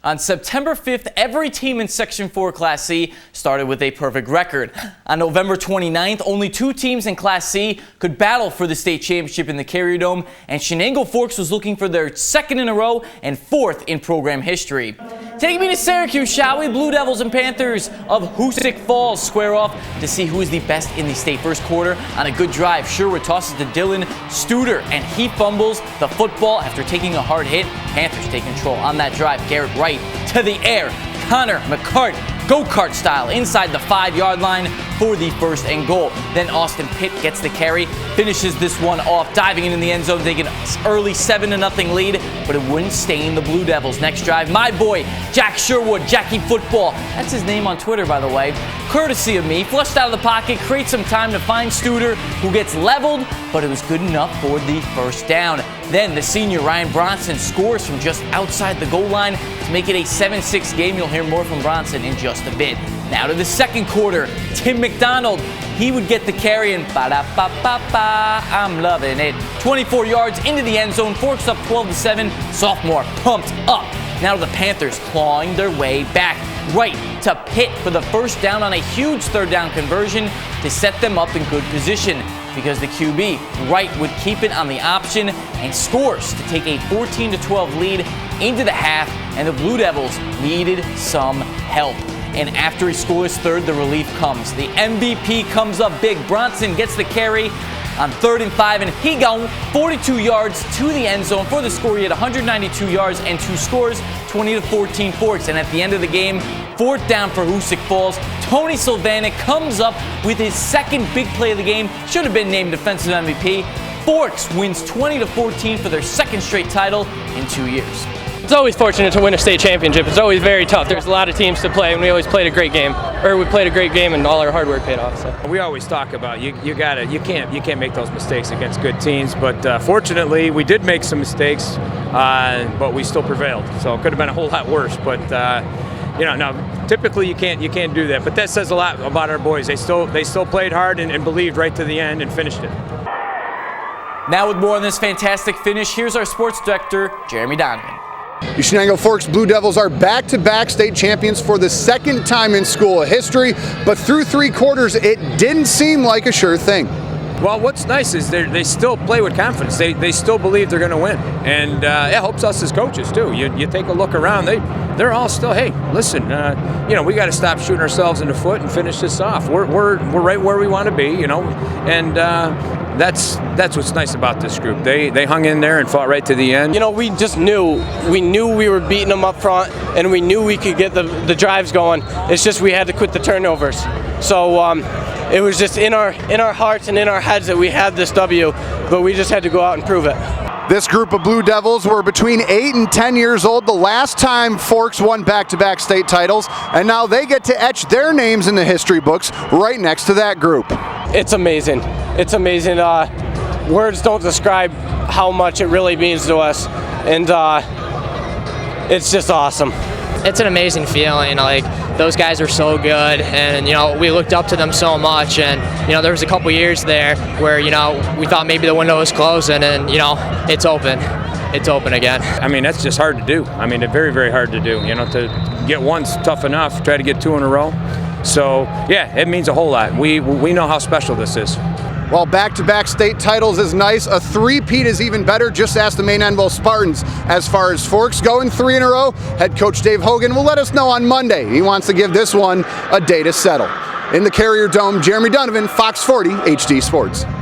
On September 5th, every team in Section 4 Class C started with a perfect record. On November 29th, only 2 teams in Class C could battle for the state championship in the Carrier Dome, and Chenango Forks was looking for their 2nd in a row and 4th in program history. Take me to Syracuse, shall we? Blue Devils and Panthers of Hoosick Falls square off to see who is the best in the state. First quarter, on a good drive, Sherwood tosses to Dylan Studer, and he fumbles the football after taking a hard hit. Panthers take control on that drive. Garrett Wright to the air. Connor McCart, go-kart style, inside the 5-yard line for the 1st and goal. Then Austin Pitt gets the carry, finishes this one off, diving into the end zone, taking an early 7-0 lead, but it wouldn't stain the Blue Devils. Next drive, my boy, Jack Sherwood, Jackie Football, that's his name on Twitter, by the way, courtesy of me, flushed out of the pocket, creates some time to find Studer, who gets leveled, but it was good enough for the 1st down. Then the senior Ryan Bronson scores from just outside the goal line to make it a 7-6 game. You'll hear more from Bronson in just a bit. Now to the 2nd quarter, Tim McDonald, he would get the carry and ba-da-ba-ba-ba, I'm loving it. 24 yards into the end zone, Forks up 12-7, Sophomore pumped up. Now to the Panthers clawing their way back. Right to Pitt for the 1st down on a huge 3rd down conversion to set them up in good position, because the QB, Wright, would keep it on the option and scores to take a 14-12 lead into the half, and the Blue Devils needed some help. And after he scores 3rd, the relief comes. The MVP comes up big. Bronson gets the carry on 3rd and 5, and he gone 42 yards to the end zone for the score. He had 192 yards and 2 scores, 20-14 Forks. And at the end of the game, 4th down for Hoosick Falls. Tony Sylvanik comes up with his 2nd big play of the game. Should have been named defensive MVP. Forks wins 20-14 for their 2nd straight title in 2 years. It's always fortunate to win a state championship. It's always very tough. There's a lot of teams to play, and we always played a great game. We played a great game, and all our hard work paid off. So. We always talk about you can't make those mistakes against good teams. But fortunately, we did make some mistakes, but we still prevailed. So it could have been a whole lot worse. But now typically you can't do that. But that says a lot about our boys. They still played hard and believed right to the end and finished it. Now with more on this fantastic finish, here's our sports director, Jeremy Donovan. The Chenango Forks Blue Devils are back-to-back state champions for the 2nd time in school history, but through 3 quarters, it didn't seem like a sure thing. Well, what's nice is they still play with confidence. They still believe they're going to win, and it helps us as coaches too. You take a look around; they're all still, hey, listen, we got to stop shooting ourselves in the foot and finish this off. We're right where we want to be, and that's what's nice about this group. They hung in there and fought right to the end. We just knew we were beating them up front, and we knew we could get the drives going. It's just we had to quit the turnovers. So it was just in our hearts and in our heads that we had this W, but we just had to go out and prove it. This group of Blue Devils were between 8 and 10 years old the last time Forks won back-to-back state titles, and now they get to etch their names in the history books right next to that group. It's amazing. It's amazing. Words don't describe how much it really means to us, and it's just awesome. It's an amazing feeling. Those guys are so good, and we looked up to them so much, and there was a couple years there where we thought maybe the window was closing, and it's open. It's open again. That's just hard to do. It's very, very hard to do. To get one's tough enough. Try to get 2 in a row. So yeah, it means a whole lot. We know how special this is. While back-to-back state titles is nice, a 3-peat is even better. Just ask the Maine Enville Spartans. As far as Forks going 3 in a row, head coach Dave Hogan will let us know on Monday. He wants to give this one a day to settle. In the Carrier Dome, Jeremy Donovan, Fox 40 HD Sports.